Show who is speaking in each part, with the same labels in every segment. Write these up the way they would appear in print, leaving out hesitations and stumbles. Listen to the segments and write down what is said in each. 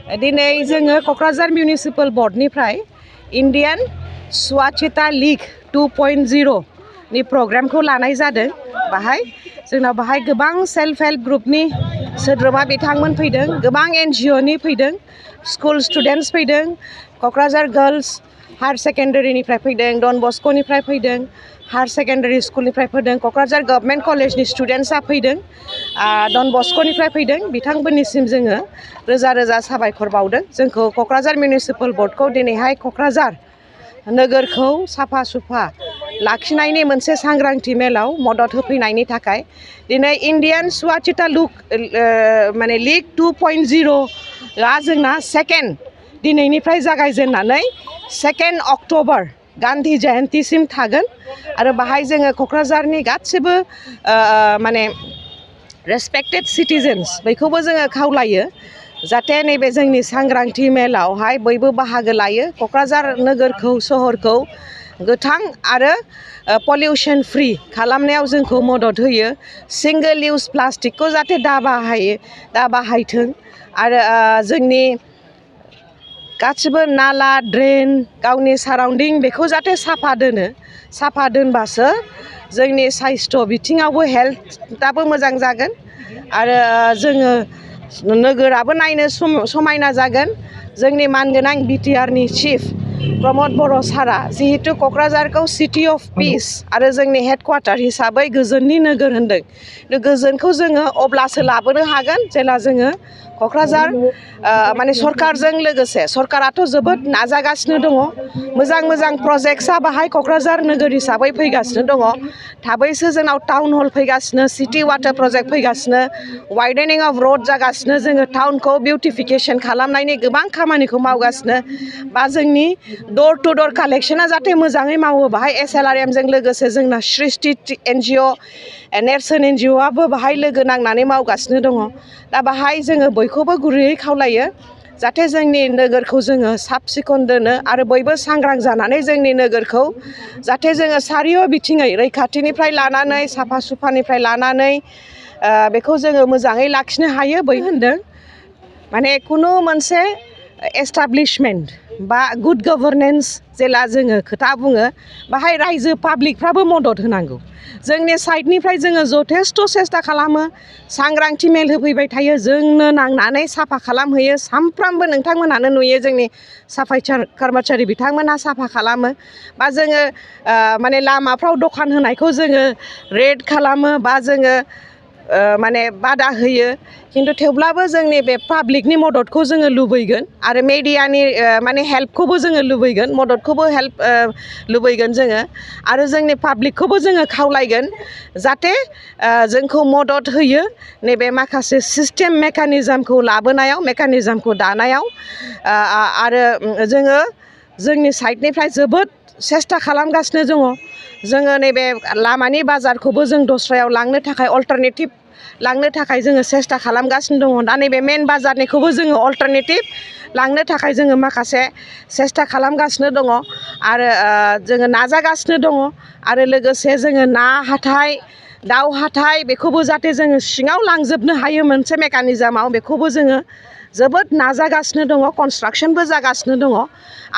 Speaker 1: दिनै जोङो Kokrajhar municipal बर्डनिफ्राय Indian स्वाचहता league 2.0 नि प्रग्रामखौ लानाय जादों। बाहाय गोबां सेल्फ हेल्प ग्रुपनि सोद्रोमा बिथांमोन फैदों, गोबां NGOनि फैदों, स्कुल स्टुडेन्ट्स फैदों, क'क्राझार गर्ल्स हायर सेकेन्डारिनिफ्राय फैदों, डन बस्क'निफ्राय फैदों, हायर सेकेन्डारि स्कुलनिफ्राय फैदों, क'क्राझार गभर्नमेन्ट कलेजनि स्टुडेन्ट्सआ फैदों, डन बस्क'निफ्राय फैदों। बिथांमोननिसिम जोङो रोजा रोजा साबायखर बावदों। जोंखौ क'क्राझार मिउनिसिपाल बर्डखौ दिनैहाय क'क्राझार नोगोरखौ साफा सुफा लाखिनायनि मोनसे सांग्रांथि मेलाव मदद होफैनायनि थाखाय दिनै इन्डियान स्वाचहता लीग 2.0 जोंना सेकेन्ड दिनैनिफ्राय जागायजेननानै 2 अक्ट'बर गान्धी जयन्तिसिम थागोन आरो बाहाय जोङो क'क्राझारनि गासिबो रेसपेक्टेड सिटिजेन्स बेखौबो जोङो खावलायो जाहाथे नैबे जोंनि सांग्रांथि मेलावहाय बयबो बाहागो लायो। क'क्राझार नोगोरखौ सहरखौ गोथां आरो पलिउसन फ्रि खालामनायाव जोंखौ मदद होयो। सिंगोल इउज प्लास्टिकखौ जाहाथे दा बाहायथों आरो जोंनि गासिबो नाला ड्रेन गावनि साराउन्डिं बेखौ जाहाथे साफा दोनबासो जोंनि साइस्थ' बिथिङावबो हेल्थआबो मोजां जागोन आरो जोङो नोगोराबो नायनो समायना जागोन। जोंनि मानगोनां बिटिआरनि चिफ प्रमद बर' सारा जिहेतु क'क्राझारखौ सिटि अफ पिस आरो जोंनि हेडक्वार्टार हिसाबै गोजोननि नोगोर होनदों। गोजोनखौ जोङो अब्लासो लाबोनो हागोन जेला जोङो क'क्राझार सरकारजों लोगोसे सरकाराथ' जोबोद नाजागासिनो दङ। मोजां प्रजेक्टसा बाहाय क'क्राझार नोगोर हिसाबै फैगासिनो दङ। थाबैसो जोंनाव टाउन हल फैगासिनो, सिटि वाटार प्रजेक्ट फैगासिनो, वाइडेनिं अफ रड जागासिनो, जोङो टाउनखौ बिउटिफिकेसन खालामनायनि गोबां खामानिखौ मावगासिनो बा जोंनि डोर टु डोर कालेक्शना जाहाथे मोजाङै मावो। बाहाय SLRM जों लोगोसे जोंना सृष्टि NGO, नेरसोन NGOआबो बाहाय लोगो नांनानै मावगासिनो दङ। दा बाहाय जोङो बयखौबो गुरैयै खावलायो जाहाथे जोंनि नोगोरखौ जोङो साब सिखोन दोनो आरो बयबो सांग्रां जानानै जोंनि नोगोरखौ जाहाथे जोङो सारिय' बिथिङै रैखाथिनिफ्राय लानानै साफा सुफानिफ्राय लानानै बेखौ जोङो मोजाङै लाखिनो हायो। बै होनदों खुनु मोनसे एस्टाब्लिशमेन्ट बा गुड गभर्नेन्स जेला जोङो खोथा बुङो बाहाय रायजो पाब्लिकफ्राबो मदद होनांगौ। जोंनि साइडनिफ्राय जोङो जथेस्थ' सेस्था खालामो, सांग्रांथि मेल होफैबाय थायो, जोंनो नांनानै साफा खालामहैयो। सामफ्रामबो नोंथांमोनहानो नुयो जोंनि साफाय कर्मचारि बिथांमोनहा साफा खालामो बा जोङो लामाफ्राव दखान होनायखौ जोङो रेड खालामो बा जोङो बादा होयो। खिन्थु थेवब्लाबो जोंनि बे पाब्लिकनि मददखौ जोङो लुबैगोन आरो मेडियानि हेल्पखौबो जोङो लुबैगोन, मददखौबो लुबैगोन जोङो आरो जोंनि पाब्लिकखौबो जोङो खावलायगोन जाहाथे जोंखौ मदद होयो नैबे माखासे सिस्टेम मेकानिजमखौ लाबोनायाव, मेकानिजमखौ दानायाव आरो जोङो जोंनि साइडनिफ्राय जोबोद सेस्था खालामगासिनो दङ। जोङो नैबे लामानि बाजारखौबो जों दस्रायाव लांनो थाखाय अल्टारनेटिभ लांनो थाखाय जोङो सेस्था खालामगासिनो दङ। दा नैबे मेन बाजारनिखौबो जोङो अल्टारनेटिभ लांनो थाखाय जोङो माखासे सेस्था खालामगासिनो दङ आरो जोङो नाजागासिनो दङ आरो लोगोसे जोङो ना हाथाय, दाउ हाथाय बेखौबो जाहाथे जोङो सिङाव लांजोबनो हायो मोनसे मेकानिजमाव, बेखौबो जोङो जोबोद नाजागासिनो दङ। कनस्ट्राक्सनबो जागासिनो दङ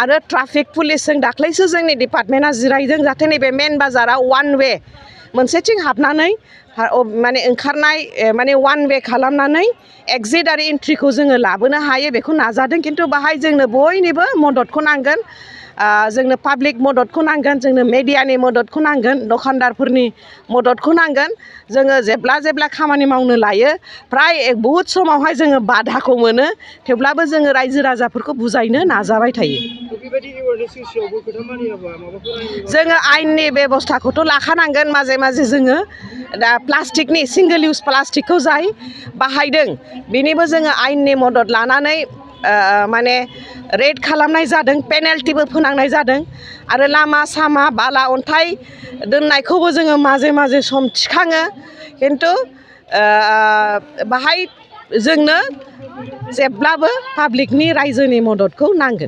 Speaker 1: आरो ट्राफिक पुलिसजों दाख्लैसो जोंनि डिपार्टमेन्टआ जिरायदों जाहाथे नैबे मेन बाजाराव वान वे मोनसेथिं हाबनानै ओंखारनाय वान वे खालामनानै एक्जिट आरो एन्ट्रिखौ जोङो लाबोनो हायो, बेखौ नाजादों। खिन्थु बाहाय जोंनो बयनिबो मददखौ नांगोन, जोंनो पाब्लिक मददखौ नांगोन, जोंनो मेडियानि मददखौ नांगोन, दखानदारफोरनि मददखौ नांगोन। जोङो जेब्ला खामानि मावनो लायो फ्राय बहुद समावहाय जोङो बाधाखौ मोनो, थेवब्लाबो जोङो रायजो राजाफोरखौ बुजायनो नाजाबाय थायो। जोङो आयेननि बेब'स्थाखौथ' लाखानांगोन। माजे जोङो दा प्लास्टिकनि सिंगोल इउज प्लास्टिकखौ जाय बाहायदों बेनिबो जोङो आयेननि मदद लानानै रेड खालामनाय जादों, पेनाल्टिबो फोनांनाय जादों आरो लामा सामा बाला अन्थाइ दोननायखौबो जोङो माजे सम थिखाङो। खिन्थु बाहाय जोंनो जेब्लाबो पाब्लिकनि रायजोनि मददखौ नांगोन।